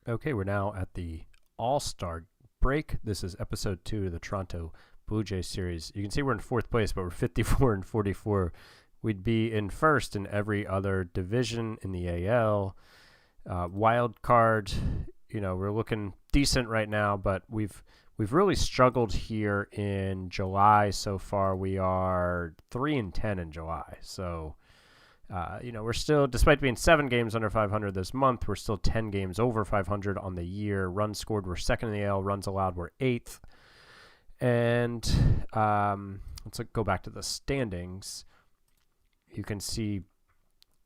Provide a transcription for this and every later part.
Okay, we're now at the All-Star break. This is episode 2 of the Toronto Blue Jays series. You can see we're in 4th place, but we're 54 and 44. We'd be in first in every other division in the AL. Wild card, we're looking decent right now, but we've really struggled here in July so far. We are 3-10 in July, so we're still, despite being 7 games under 500 this month, we're still 10 games over 500 on the year. Runs scored, we're second in the AL. Runs allowed, we're 8th. And let's go back to the standings. You can see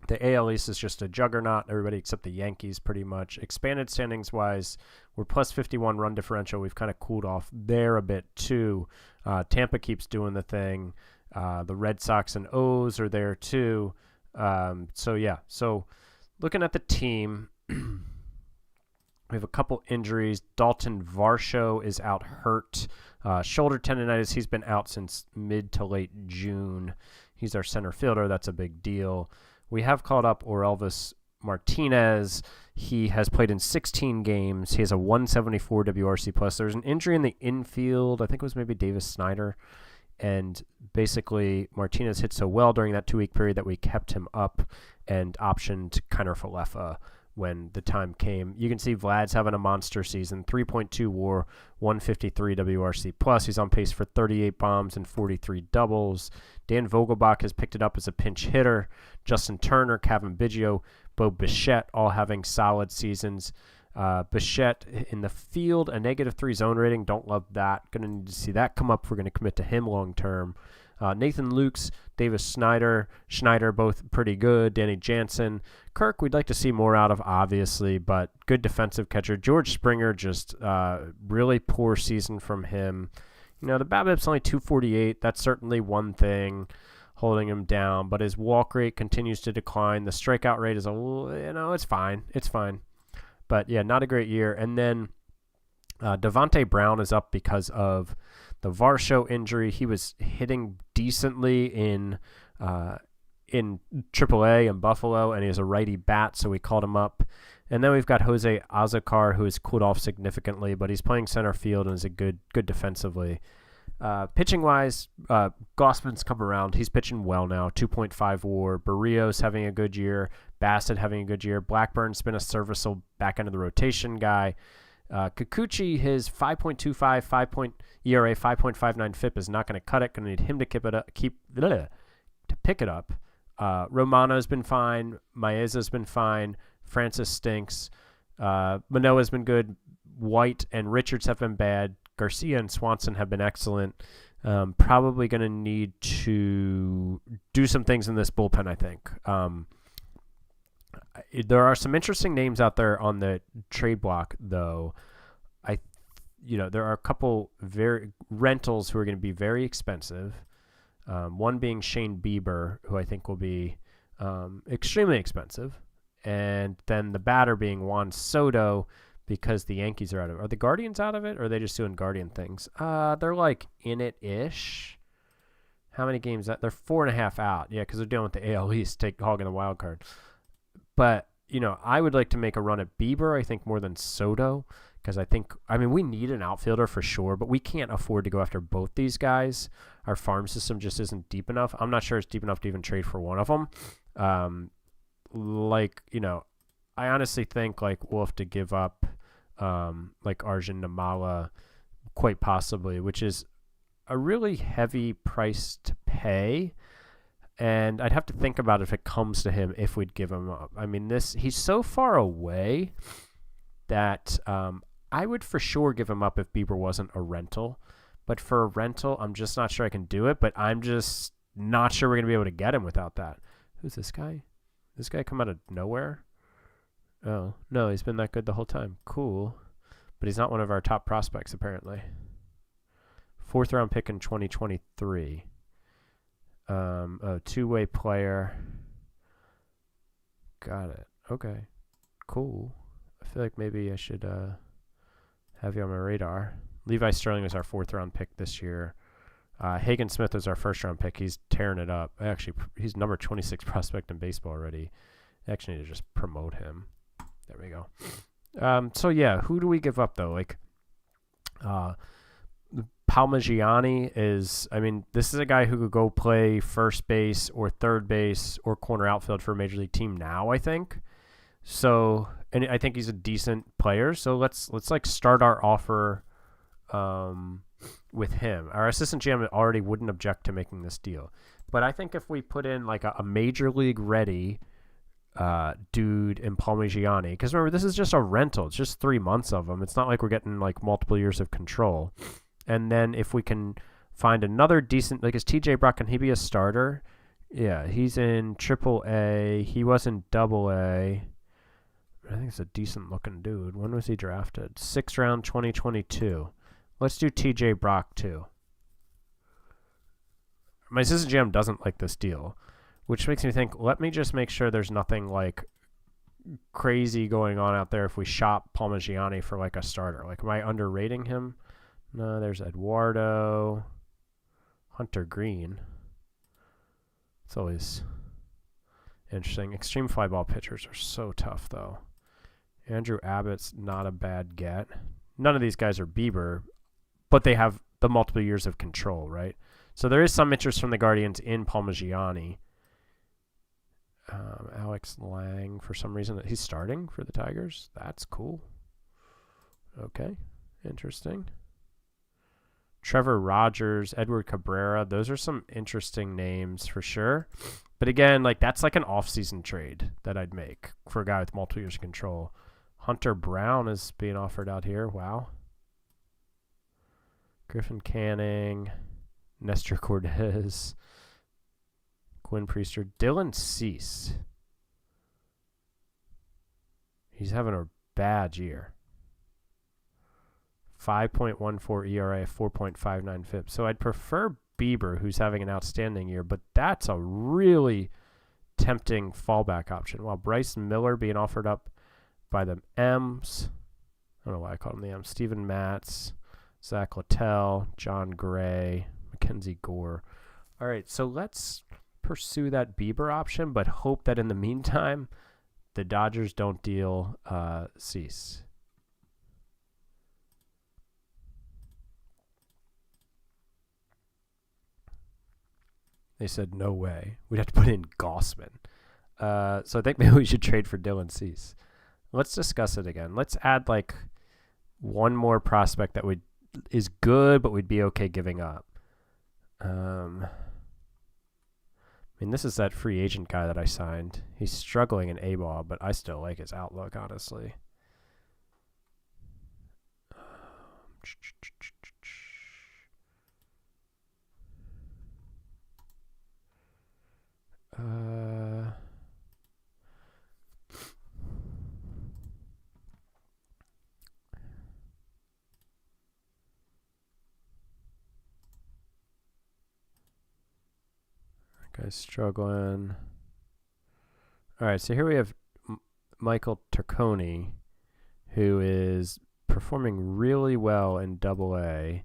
the AL East is just a juggernaut. Everybody except the Yankees pretty much. Expanded standings-wise, we're plus 51 run differential. We've kind of cooled off there a bit too. Tampa keeps doing the thing. The Red Sox and O's are there too. So looking at the team, we have a couple injuries. Dalton Varsho is out hurt. Shoulder tendonitis. He's been out since mid to late June. He's our center fielder. That's a big deal. We have called up Orelvis Martinez. He has played in 16 games. He has a 174 WRC plus. There's an injury in the infield. I think it was maybe Davis Snyder. And basically, Martinez hit so well during that 2-week period that we kept him up and optioned Kiner Falefa when the time came. You can see Vlad's having a monster season. 3.2 WAR, 153 WRC plus. He's on pace for 38 bombs and 43 doubles. Dan Vogelbach has picked it up as a pinch hitter. Justin Turner, Kevin Biggio, Bo Bichette all having solid seasons. Bichette in the field, a -3 zone rating. Don't love that. Going to need to see that come up if we're going to commit to him long term. Nathan Lukes, Davis Schneider, both pretty good. Danny Jansen. Kirk, we'd like to see more out of, obviously, but good defensive catcher. George Springer, just really poor season from him. The BABIP's only 248. That's certainly one thing holding him down, but his walk rate continues to decline. The strikeout rate is it's fine. It's fine. But, yeah, not a great year. And then Devontae Brown is up because of the Varsho injury. He was hitting decently in AAA in Buffalo, and he has a righty bat, so we called him up. And then we've got Jose Azocar, who has cooled off significantly, but he's playing center field and is a good defensively. Pitching-wise, Gossman's come around. He's pitching well now, 2.5 WAR. Barrios having a good year. Bassett having a good year. Blackburn's been a serviceable back end of the rotation guy. Kikuchi, his 5.25 ERA, 5.59 FIP is not going to cut it. Going to need him to pick it up. Romano's been fine. Maeza's been fine. Francis stinks. Manoa's been good. White and Richards have been bad. Garcia and Swanson have been excellent. Probably going to need to do some things in this bullpen, I think. There are some interesting names out there on the trade block, though. There are a couple rentals who are going to be very expensive. One being Shane Bieber, who I think will be extremely expensive, and then the batter being Juan Soto, because the Yankees are out of it. Are the Guardians out of it, or are they just doing Guardian things? They're like in it-ish. How many games? They're 4.5 out. Yeah, because they're dealing with the AL East, hogging the wild card. But, I would like to make a run at Bieber, I think, more than Soto, because we need an outfielder for sure, but we can't afford to go after both these guys. Our farm system just isn't deep enough. I'm not sure it's deep enough to even trade for one of them. I honestly think, we'll have to give up, Arjun Namala, quite possibly, which is a really heavy price to pay. And I'd have to think about if it comes to him, if we'd give him up. He's so far away that I would for sure give him up if Bieber wasn't a rental. But for a rental, I'm just not sure I can do it. But I'm just not sure we're going to be able to get him without that. Who's this guy? This guy come out of nowhere? Oh, no, he's been that good the whole time. Cool. But he's not one of our top prospects, apparently. 4th round pick in 2023. Two-way player. Got it. Okay. Cool. I feel like maybe I should have you on my radar. Levi Sterling was our 4th round pick this year. Hagen Smith was our 1st round pick. He's tearing it up. Actually, he's number 26 prospect in baseball already. I actually need to just promote him. There we go. So yeah, who do we give up though? Like, Palmigiani is, I mean, this is a guy who could go play first base or third base or corner outfield for a major league team now, I think. So, and I think he's a decent player. So let's like start our offer with him. Our assistant GM already wouldn't object to making this deal. But I think if we put in like a major league ready dude in Palmigiani, because remember, this is just a rental. It's just 3 months of him. It's not like we're getting like multiple years of control. And then if we can find another decent, like, is TJ Brock, can he be a starter? Yeah, he's in AAA. He was in AA. I think it's a decent looking dude. When was he drafted? 6th round, 2022. Let's do TJ Brock too. My assistant GM doesn't like this deal, which makes me think, let me just make sure there's nothing like crazy going on out there if we shop Palmigiani for like a starter. Like, am I underrating him? No, there's Eduardo. Hunter Green. It's always interesting. Extreme fly ball pitchers are so tough, though. Andrew Abbott's not a bad get. None of these guys are Bieber, but they have the multiple years of control, right? So there is some interest from the Guardians in Palmigiani. Alex Lang, for some reason, he's starting for the Tigers. That's cool. Okay, interesting. Trevor Rogers, Edward Cabrera, those are some interesting names for sure. But again, like, that's like an off-season trade that I'd make for a guy with multiple years of control. Hunter Brown is being offered out here. Wow. Griffin Canning, Nestor Cortez, Quinn Priester, Dylan Cease. He's having a bad year. 5.14 ERA, 4.59 FIP. So I'd prefer Bieber, who's having an outstanding year, but that's a really tempting fallback option. While Bryce Miller being offered up by the M's, I don't know why I called him the M's, Steven Matz, Zach Littell, John Gray, Mackenzie Gore. All right, so let's pursue that Bieber option, but hope that in the meantime, the Dodgers don't deal Cease. They said, no way. We'd have to put in Gossman. So I think maybe we should trade for Dylan Cease. Let's discuss it again. Let's add like one more prospect that is good, but we'd be okay giving up. I mean, this is that free agent guy that I signed. He's struggling in A-ball, but I still like his outlook, honestly. Guy's struggling. All right, so here we have Michael Turconi, who is performing really well in AA.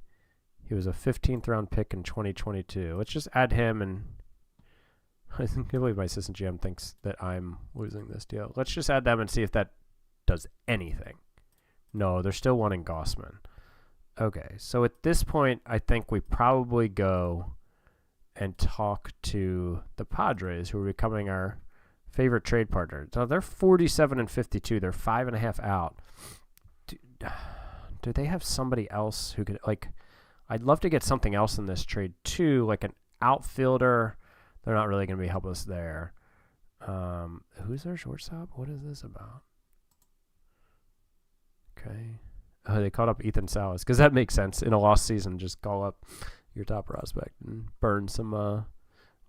He was a 15th round pick in 2022. Let's just add him, and I can't believe my assistant GM thinks that I'm losing this deal. Let's just add them and see if that does anything. No, they're still wanting Gossman. Okay, so at this point, I think we probably go and talk to the Padres, who are becoming our favorite trade partner. So they're 47-52. They're 5.5 out. Do they have somebody else who could, like, I'd love to get something else in this trade too, like an outfielder. They're not really going to be help us there. Who's their shortstop? What is this about? Okay. Oh, they called up Ethan Salas, because that makes sense. In a lost season, just call up your top prospect and burn some.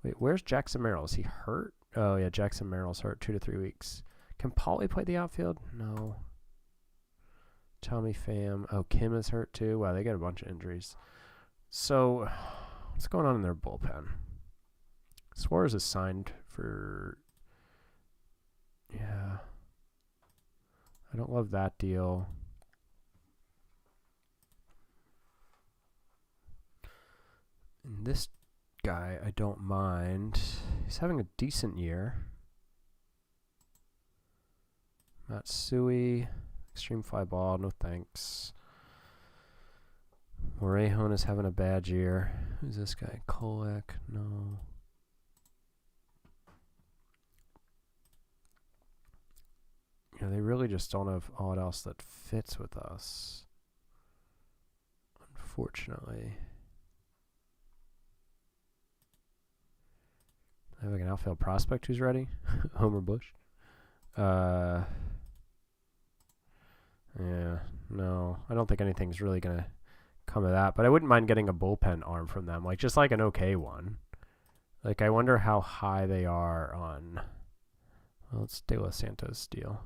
Wait, where's Jackson Merrill? Is he hurt? Oh, yeah, Jackson Merrill's hurt 2 to 3 weeks. Can Paulie play the outfield? No. Tommy Pham. Oh, Kim is hurt too. Wow, they got a bunch of injuries. So, what's going on in their bullpen? Suarez is signed for. Yeah. I don't love that deal. And this guy, I don't mind. He's having a decent year. Matsui, Extreme fly ball, no thanks. Morejon is having a bad year. Who's this guy? Kolek, no. Yeah, they really just don't have all else that fits with us. Unfortunately. I have like an outfield prospect who's ready. Homer Bush. Yeah, no. I don't think anything's really going to come of that. But I wouldn't mind getting a bullpen arm from them. Like, just like an okay one. Like, I wonder how high they are on... Well, it's De Los Santos deal.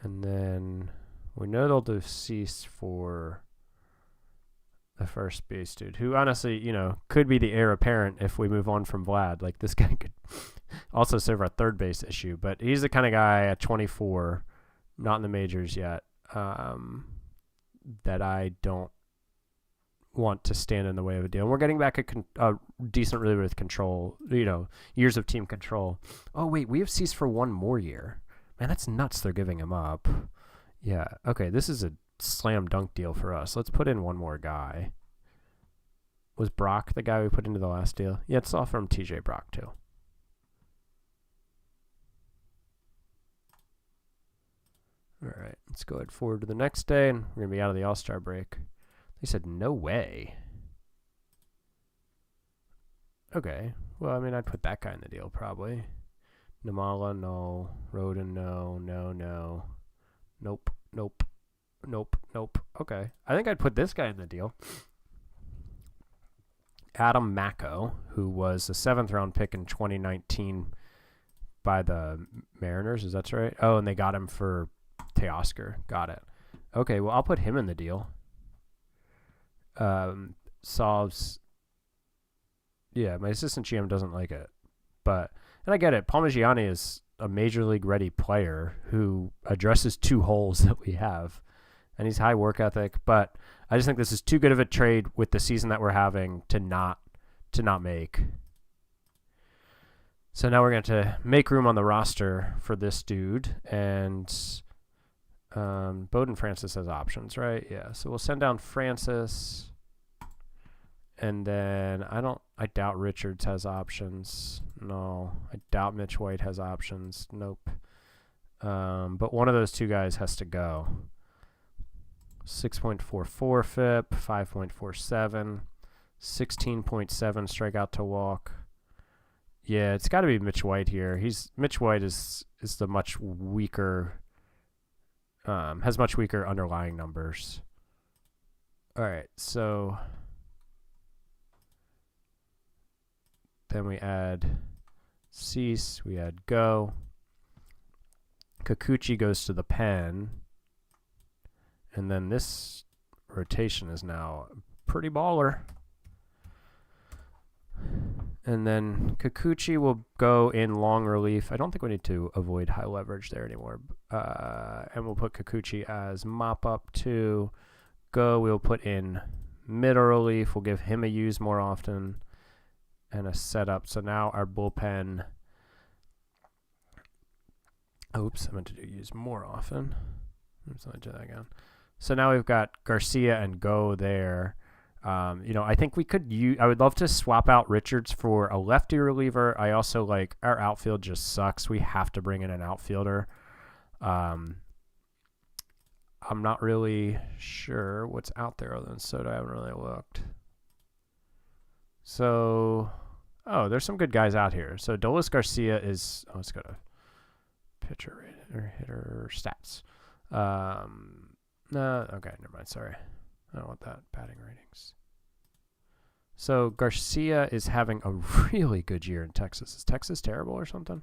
And then we know they'll do Cease for the first base dude, who honestly, you know, could be the heir apparent if we move on from Vlad. Like, this guy could also serve our third base issue, but he's the kind of guy at 24, not in the majors yet, that I don't want to stand in the way of a deal. And we're getting back a decent reliever with control, you know, years of team control. Oh, wait, we have Cease for one more year. Man, that's nuts they're giving him up. Yeah, okay, this is a slam dunk deal for us. Let's put in one more guy. Was Brock the guy we put into the last deal? Yeah, it's all from TJ Brock, too. All right, let's go ahead forward to the next day, and we're going to be out of the All-Star break. They said, no way. Okay, well, I mean, I'd put that guy in the deal, probably. Namala, no. Roden, no. Nope. Okay. I think I'd put this guy in the deal. Adam Macko, who was a 7th-round pick in 2019 by the Mariners. Is that right? Oh, and they got him for Teoscar. Got it. Okay, well, I'll put him in the deal. Solves... Yeah, my assistant GM doesn't like it. But... And I get it. Palmigiani is a major league ready player who addresses 2 holes that we have. And he's high work ethic. But I just think this is too good of a trade with the season that we're having to not make. So now we're going to make room on the roster for this dude. And Bowden Francis has options, right? Yeah. So we'll send down Francis. And then I doubt Richards has options. No. I doubt Mitch White has options. Nope. But one of those 2 guys has to go. 6.44 FIP, 5.47, 16.7 strikeout to walk. Yeah, it's got to be Mitch White here. Mitch White is the much weaker, has much weaker underlying numbers. All right, so... Then we add Cease, we add Go. Kikuchi goes to the pen. And then this rotation is now pretty baller. And then Kikuchi will go in long relief. I don't think we need to avoid high leverage there anymore. And we'll put Kikuchi as mop-up to Go. We'll put in middle relief. We'll give him a use more often. And a setup. So now our bullpen... Oops, I meant to do use more often. Oops, let me do that again. So now we've got Garcia and Go there. You know, I think we could use... I would love to swap out Richards for a lefty reliever. I also like... Our outfield just sucks. We have to bring in an outfielder. I'm not really sure what's out there other than Soto. I haven't really looked. So... Oh, there's some good guys out here. So Dolis Garcia is... Oh, let's go to pitcher or hitter stats. No, okay, never mind. Sorry. I don't want that. Batting ratings. So Garcia is having a really good year in Texas. Is Texas terrible or something?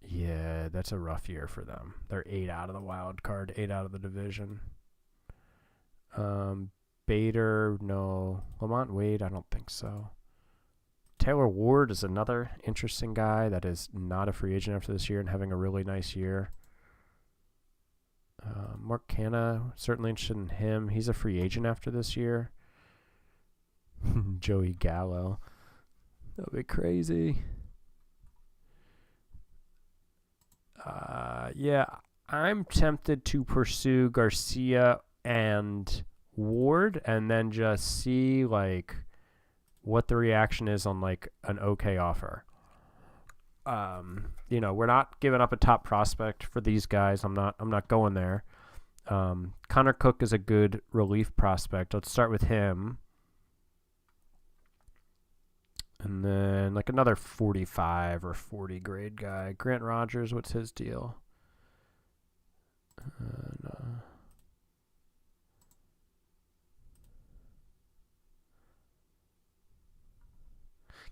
Yeah, that's a rough year for them. They're 8 out of the wild card, 8 out of the division. Bader, no. Lamont Wade, I don't think so. Taylor Ward is another interesting guy that is not a free agent after this year and having a really nice year. Mark Canha, certainly interested in him. He's a free agent after this year. Joey Gallo. That would be crazy. Yeah, I'm tempted to pursue Garcia and Ward and then just see like what the reaction is on like an okay offer. We're not giving up a top prospect for these guys. I'm not going there. Connor Cook is a good relief prospect. Let's start with him. And then like another 45 or 40 grade guy. Grant Rogers, what's his deal? No.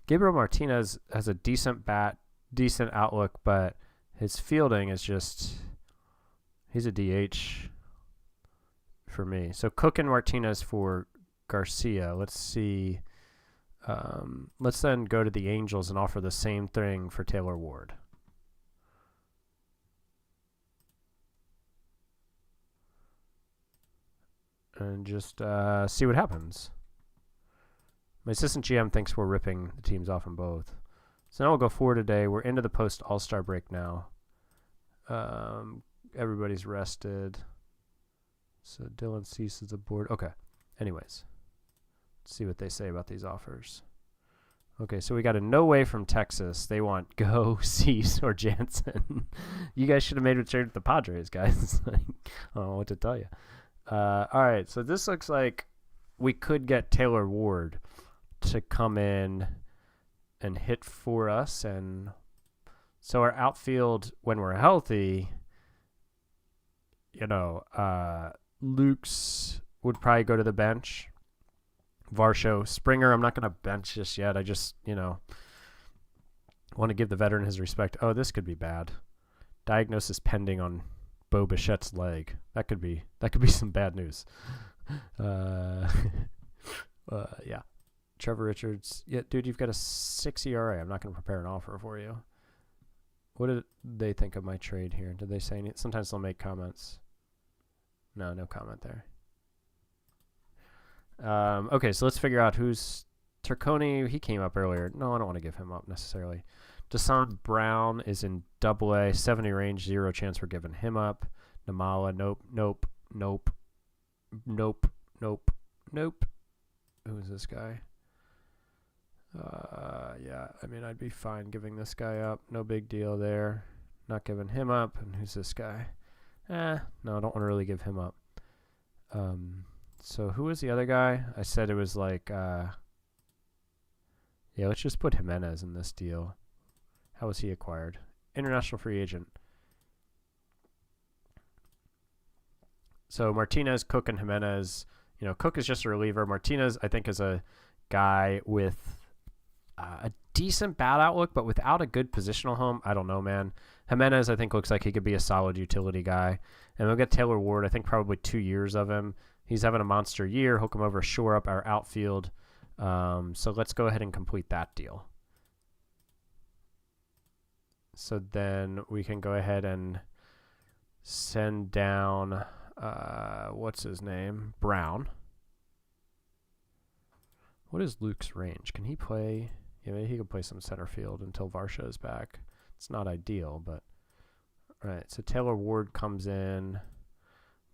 Gabriel Martinez has a decent bat, decent outlook, but his fielding is just, he's a DH for me. So Cook and Martinez for Garcia. Let's see. Let's then go to the Angels and offer the same thing for Taylor Ward. And just see what happens. My assistant GM thinks we're ripping the teams off in both. So now we'll go forward today. We're into the post All-Star break now. Everybody's rested. So Dylan Cease is aboard. Okay. Anyways, let's see what they say about these offers. Okay, so we got a no way from Texas. They want Go, Cease, or Jansen. You guys should have made a trade with the Padres, guys. I don't know what to tell you. All right, so this looks like we could get Taylor Ward to come in and hit for us. And so our outfield, when we're healthy, Luke's would probably go to the bench. Varsho, Springer, I'm not going to bench just yet. I just, want to give the veteran his respect. Oh, this could be bad. Diagnosis pending on Bo Bichette's leg. That could be some bad news. Yeah. Trevor Richards. Yeah, dude, you've got a 6 ERA. I'm not going to prepare an offer for you. What did they think of my trade here? Did they say anything? Sometimes they'll make comments. No comment there. Okay, so let's figure out who's Turconi. He came up earlier. No, I don't want to give him up necessarily. Desan Brown is in Double-A, 70 range, 0 chance we're giving him up. Namala, nope. Who is this guy? Yeah, I mean, I'd be fine giving this guy up. No big deal there. Not giving him up. And who's this guy? No, I don't want to really give him up. So who was the other guy? I said it was like, yeah, let's just put Jimenez in this deal. How was he acquired? International free agent. So Martinez, Cook, and Jimenez. Cook is just a reliever. Martinez, I think, is a guy with a decent bat outlook, but without a good positional home. I don't know, man. Jimenez, I think, looks like he could be a solid utility guy. And we'll get Taylor Ward, I think probably 2 years of him. He's having a monster year. He'll come over, shore up our outfield. So let's go ahead and complete that deal. So then we can go ahead and send down, what's his name? Brown. What is Luke's range? Can he play? Yeah, maybe he could play some center field until Varsho is back. It's not ideal, but all right. So Taylor Ward comes in.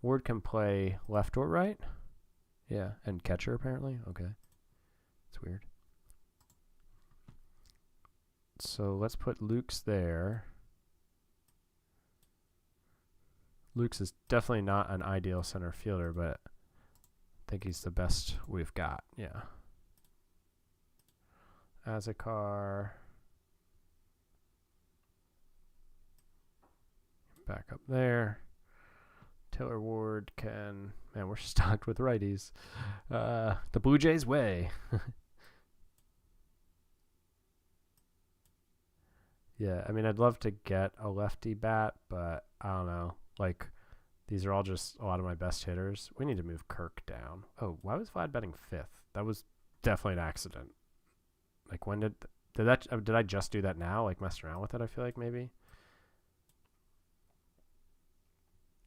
Ward can play left or right. Yeah, and catcher apparently. Okay, it's weird. So let's put Luke's there. Luke's is definitely not an ideal center fielder, but I think he's the best we've got. Yeah. Azakar. Back up there. Taylor Ward can... Man, we're stocked with righties. The Blue Jays way. Yeah, I mean, I'd love to get a lefty bat, but I don't know. Like, these are all just a lot of my best hitters. We need to move Kirk down. Oh, why was Vlad betting 5th? That was definitely an accident. Like, when did I just do that now? Like, messed around with it, I feel like, maybe?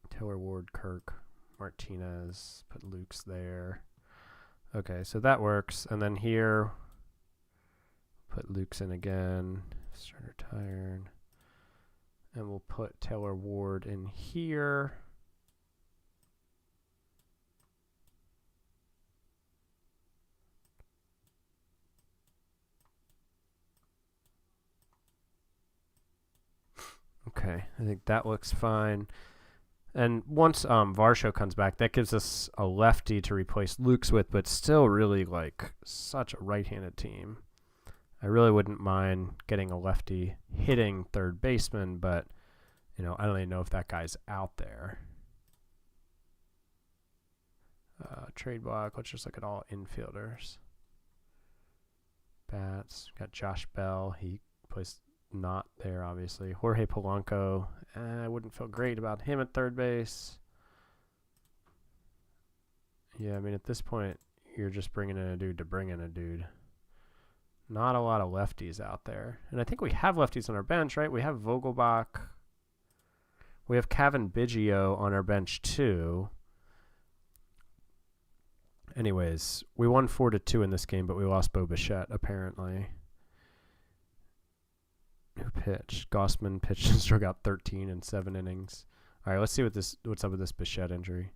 Taylor Ward, Kirk, Martinez, put Luke's there. Okay, so that works. And then here, Put Luke's in again. Starter tired. And we'll put Taylor Ward in here. Okay, I think that looks fine. And once Varsho comes back, that gives us a lefty to replace Luke's with, but still really like such a right-handed team. I really wouldn't mind getting a lefty hitting third baseman, but you know, I don't even know if that guy's out there. Trade block, let's just look at all infielders. Bats, got Josh Bell, he plays not there obviously. Jorge Polanco, I wouldn't feel great about him at third base. Yeah, I mean at this point you're just bringing in a dude to bring in a dude. Not a lot of lefties out there. And I think we have lefties on our bench, right? We have Vogelbach. We have Kevin Biggio on our bench too. Anyways, we won 4-2 in this game, but we lost Bo Bichette apparently. Who pitched? Gossman pitched and struck out 13 in 7 innings. All right, let's see what's up with this Bichette injury.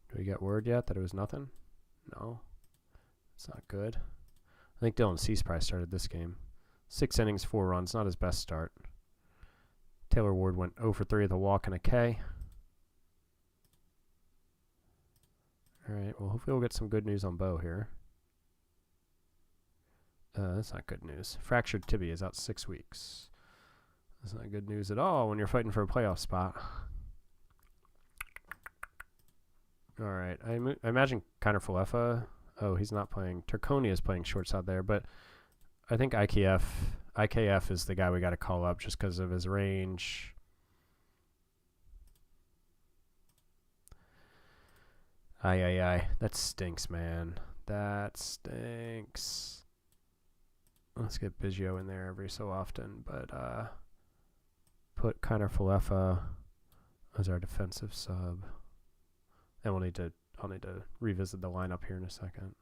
Do we get word yet that it was nothing? No. It's not good. I think Dylan Cease probably started this game. 6 innings, 4 runs. Not his best start. Taylor Ward went 0 for 3 with a walk and a K. All right, well, hopefully we'll get some good news on Bo here. That's not good news. Fractured tibia is out 6 weeks. That's not good news at all when you're fighting for a playoff spot. All right, I imagine Kiner Falefa. Oh, he's not playing. Turconia is playing shortstop there, but I think IKF is the guy we got to call up just because of his range. Aye. That stinks, man. That stinks. Let's get Biggio in there every so often, but put Kiner Falefa as our defensive sub. And I'll need to revisit the lineup here in a second.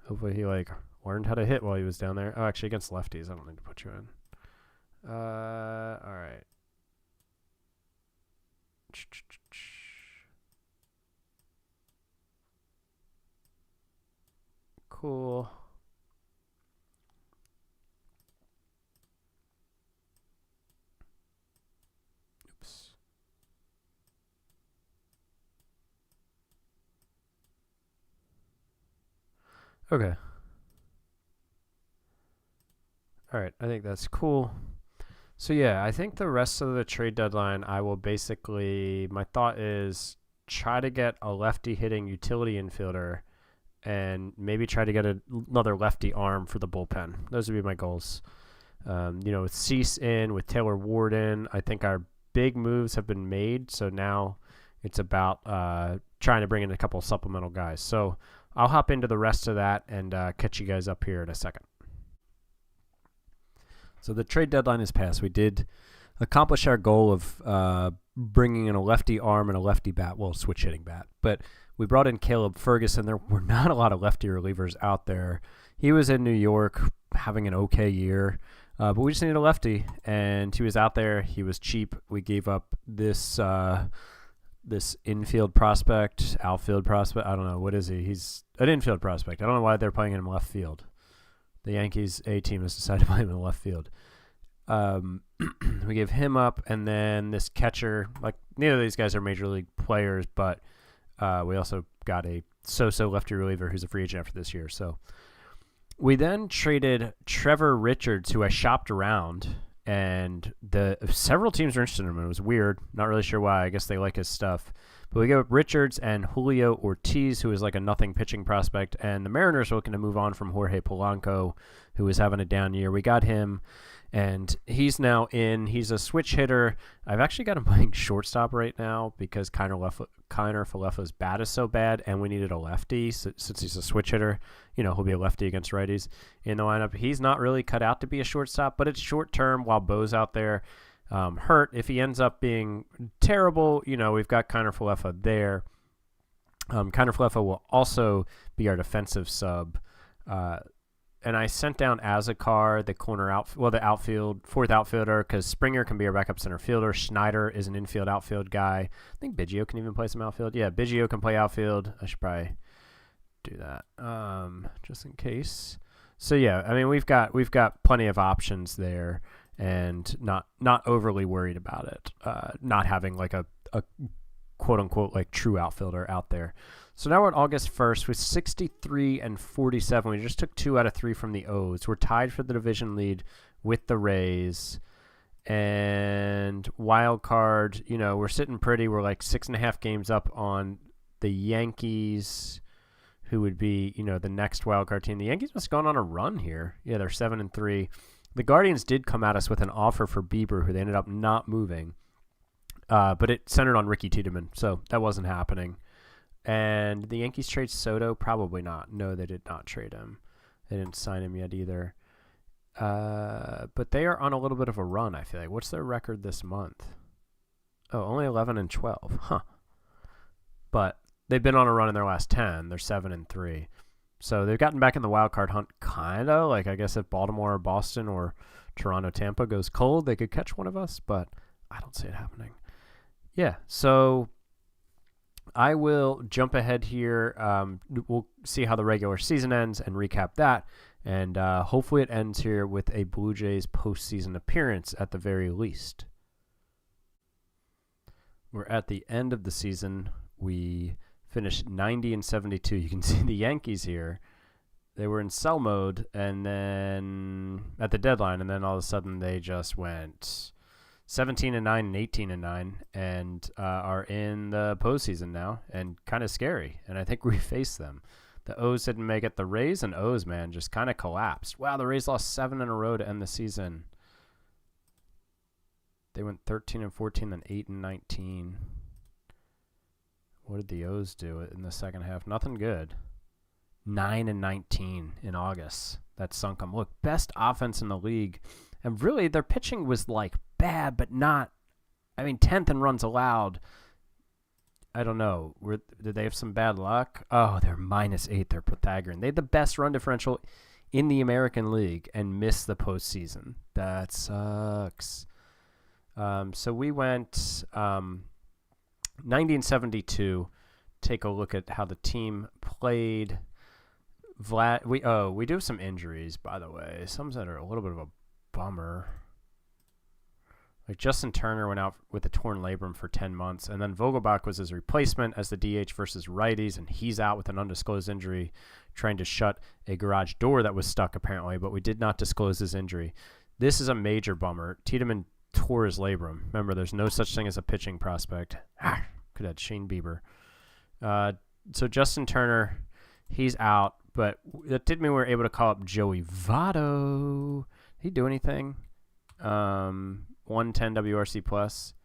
Hopefully he learned how to hit while he was down there. Oh, actually against lefties, I don't need to put you in. All right. Cool. Oops. Okay. All right, I think that's cool. So yeah, I think the rest of the trade deadline, I will basically, my thought is try to get a lefty hitting utility infielder and maybe try to get another lefty arm for the bullpen. Those would be my goals. With Cease in, with Taylor Ward in, I think our big moves have been made. So now it's about trying to bring in a couple of supplemental guys. So I'll hop into the rest of that and catch you guys up here in a second. So the trade deadline is passed. We did accomplish our goal of bringing in a lefty arm and a lefty bat. Well, switch hitting bat. But we brought in Caleb Ferguson. There were not a lot of lefty relievers out there. He was in New York having an okay year. But we just needed a lefty, and he was out there. He was cheap. We gave up this infield prospect, outfield prospect. I don't know. What is he? He's an infield prospect. I don't know why they're playing him in left field. The Yankees A team has decided to play him in left field. We gave him up, and then this catcher. Like neither of these guys are major league players, but we also got a so-so lefty reliever who's a free agent after this year. So we then traded Trevor Richards, who I shopped around, and several teams were interested in him. It was weird. Not really sure why. I guess they like his stuff. But we gave up Richards and Julio Ortiz, who is like a nothing pitching prospect. And the Mariners were looking to move on from Jorge Polanco, who was having a down year. We got him, and he's now in. He's a switch hitter. I've actually got him playing shortstop right now because Kiner Falefa's bat is so bad, and we needed a lefty. So, since he's a switch hitter, he'll be a lefty against righties in the lineup. He's not really cut out to be a shortstop, but it's short term while Bo's out there hurt. If he ends up being terrible, we've got Kiner Falefa there. Connor Falefa will also be our defensive sub. And I sent down Azakar, the outfield, fourth outfielder, because Springer can be our backup center fielder. Schneider is an infield outfield guy. I think Biggio can even play some outfield. Yeah, Biggio can play outfield. I should probably do that, just in case. So yeah, I mean we've got plenty of options there, and not overly worried about it. Not having like a quote unquote like true outfielder out there. So now we're on August 1st with 63 and 47. We just took 2 out of 3 from the O's. We're tied for the division lead with the Rays. And wild card, we're sitting pretty. We're like 6.5 games up on the Yankees, who would be, the next wild card team. The Yankees must have gone on a run here. Yeah, they're 7-3. The Guardians did come at us with an offer for Bieber, who they ended up not moving. But it centered on Ricky Tiedemann, so that wasn't happening. And the Yankees trade Soto? Probably not. No, they did not trade him. They didn't sign him yet either. But they are on a little bit of a run, I feel like. What's their record this month? Oh, only 11 and 12. Huh. But they've been on a run in their last 10. They're 7-3. So they've gotten back in the wild card hunt, kind of. Like, I guess if Baltimore or Boston or Toronto, Tampa goes cold, they could catch one of us. But I don't see it happening. Yeah, so I will jump ahead here. We'll see how the regular season ends and recap that. And hopefully it ends here with a Blue Jays postseason appearance at the very least. We're at the end of the season. We finished 90 and 72. You can see the Yankees here. They were in sell mode and then at the deadline, and then all of a sudden they just went 17-9 and 18-9 and are in the postseason now, and kind of scary. And I think we faced them. The O's didn't make it. The Rays and O's, man, just kind of collapsed. Wow, the Rays lost 7 in a row to end the season. They went 13-14, then 8-19. What did the O's do in the second half? Nothing good. 9-19 in August. That sunk them. Look, best offense in the league. And really, their pitching was like bad, but not. I mean, 10th in runs allowed. I don't know. Did they have some bad luck? Oh, they're -8. They're Pythagorean. They had the best run differential in the American League and missed the postseason. That sucks. So we went 90 and 72. Take a look at how the team played. We do have some injuries, by the way. Some that are a little bit of a bummer. Like Justin Turner went out with a torn labrum for 10 months, and then Vogelbach was his replacement as the DH versus righties, and he's out with an undisclosed injury, trying to shut a garage door that was stuck apparently, but we did not disclose his injury. This is a major bummer. Tiedemann tore his labrum. Remember, there's no such thing as a pitching prospect. Could have had Shane Bieber. So Justin Turner, he's out, but that did mean we were able to call up Joey Votto. Did he do anything? 110 WRC plus.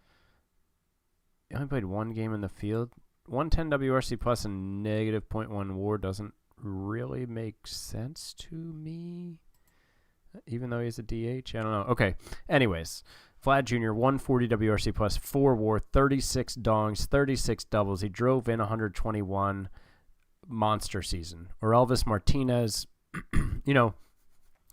He only played one game in the field. 110 WRC plus and -0.1 WAR doesn't really make sense to me, even though he's a DH. I don't know. Okay. Anyways, Vlad Jr., 140 WRC plus, 4 WAR, 36 dongs, 36 doubles. He drove in 121. Monster season. Or Elvis Martinez,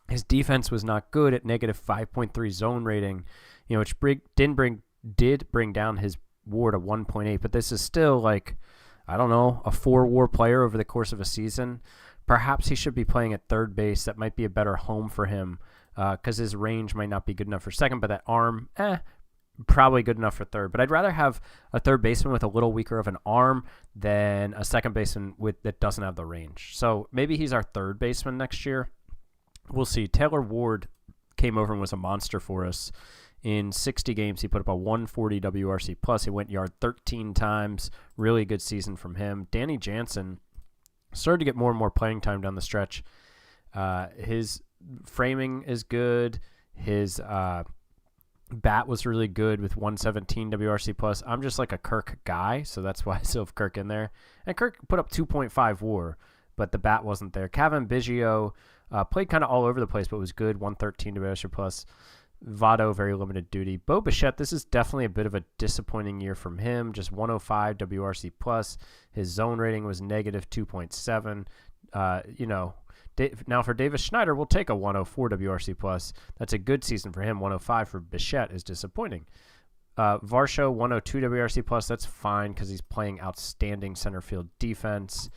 his defense was not good at -5.3 zone rating, which did bring down his WAR to 1.8. But this is still like, I don't know, a 4 WAR player over the course of a season. Perhaps he should be playing at third base. That might be a better home for him because his range might not be good enough for second, but that arm, probably good enough for third. But I'd rather have a third baseman with a little weaker of an arm than a second baseman that doesn't have the range. So maybe he's our third baseman next year. We'll see. Taylor Ward came over and was a monster for us. In 60 games, he put up a 140 WRC plus. He went yard 13 times. Really good season from him. Danny Jansen started to get more and more playing time down the stretch. His framing is good. His bat was really good with 117 WRC plus. I'm just like a Kirk guy, so that's why I still have Kirk in there. And Kirk put up 2.5 WAR, but the bat wasn't there. Kevin Biggio played kind of all over the place, but was good. 113 WRC plus. Votto, very limited duty. Bo Bichette, this is definitely a bit of a disappointing year from him. Just 105 WRC plus. His zone rating was negative 2.7. Now for Davis Schneider, we'll take a 104 WRC plus. That's a good season for him. 105 for Bichette is disappointing. Varsho, 102 WRC plus. That's fine because he's playing outstanding center field defense.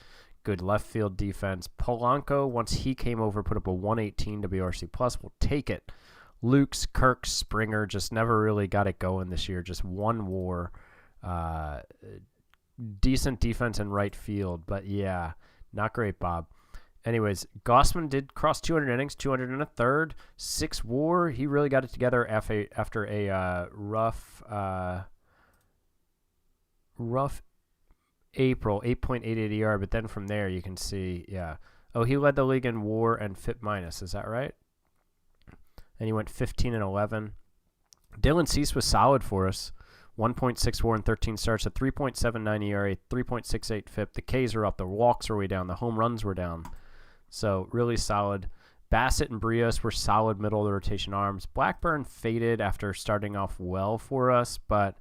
Good left field defense. Polanco, once he came over, put up a 118 WRC plus. We'll take it. Lukes, Kirk, Springer just never really got it going this year. Just one WAR. Decent defense in right field, but yeah, not great, Bob. Anyways, Gossman did cross 200 innings, 200 and a third, 6 WAR. He really got it together after a rough April, 8.88 ER. But then from there, you can see, yeah. Oh, he led the league in WAR and FIP minus. Is that right? And he went 15 and 11. Dylan Cease was solid for us. 1.6 WAR in 13 starts, a 3.79 ERA, 3.68 FIP. The Ks are up. The walks were way down. The home runs were down. So really solid. Bassett and Brios were solid middle of the rotation arms. Blackburn faded after starting off well for us, but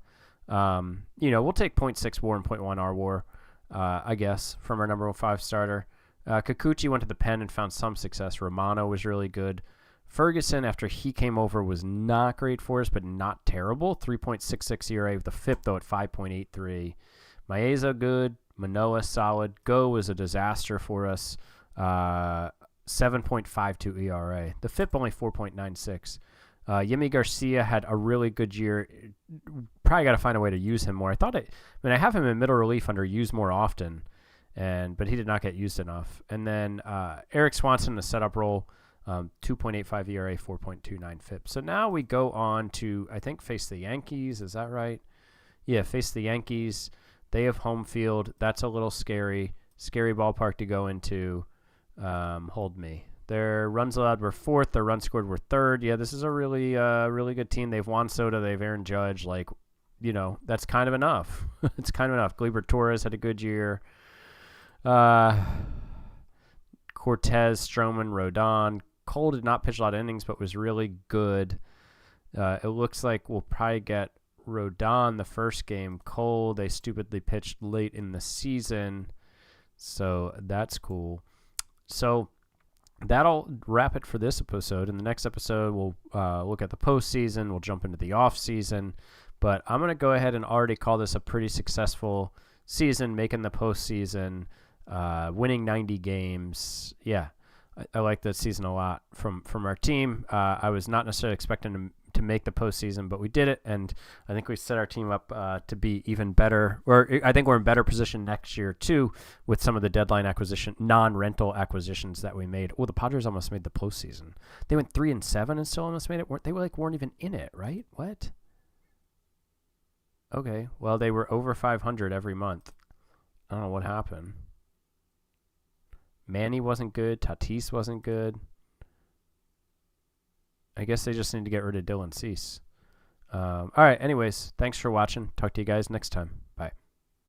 we'll take 0.6 WAR and 0.1 R WAR, I guess, from our number 5 starter. Kikuchi went to the pen and found some success. Romano was really good. Ferguson, after he came over, was not great for us, but not terrible. 3.66 ERA with the FIP, though, at 5.83. Maeza, good. Manoah, solid. Go was a disaster for us. 7.52 ERA. The FIP, only 4.96. Yimi Garcia had a really good year. Probably got to find a way to use him more. I have him in middle relief under use more often, but he did not get used enough. And then Eric Swanson in the setup role. 2.85 ERA, 4.29 FIP. So now we go on to, I think, face the Yankees. Is that right? Yeah, face the Yankees. They have home field. That's a little scary. Scary ballpark to go into. Hold me. Their runs allowed were 4th. Their runs scored were 3rd. Yeah, this is a really good team. They've Juan Soto. They've Aaron Judge. That's kind of enough. It's kind of enough. Gleyber Torres had a good year. Cortez, Stroman, Rodon. Cole did not pitch a lot of innings, but was really good. It looks like we'll probably get Rodon the first game. Cole, they stupidly pitched late in the season, so that's cool. So that'll wrap it for this episode. In the next episode, we'll look at the postseason. We'll jump into the offseason. But I'm going to go ahead and already call this a pretty successful season, making the postseason, winning 90 games. Yeah. I like that season a lot from our team. I was not necessarily expecting to make the postseason, but we did it, and I think we set our team up to be even better. Or I think we're in better position next year too, with some of the deadline non-rental acquisitions that we made. Oh, the Padres almost made the postseason. They went 3-7 and still almost made it. They weren't even in it, right? What? Okay, well they were over 500 every month. I don't know what happened. Manny wasn't good. Tatis wasn't good. I guess they just need to get rid of Dylan Cease. All right. Anyways, thanks for watching. Talk to you guys next time.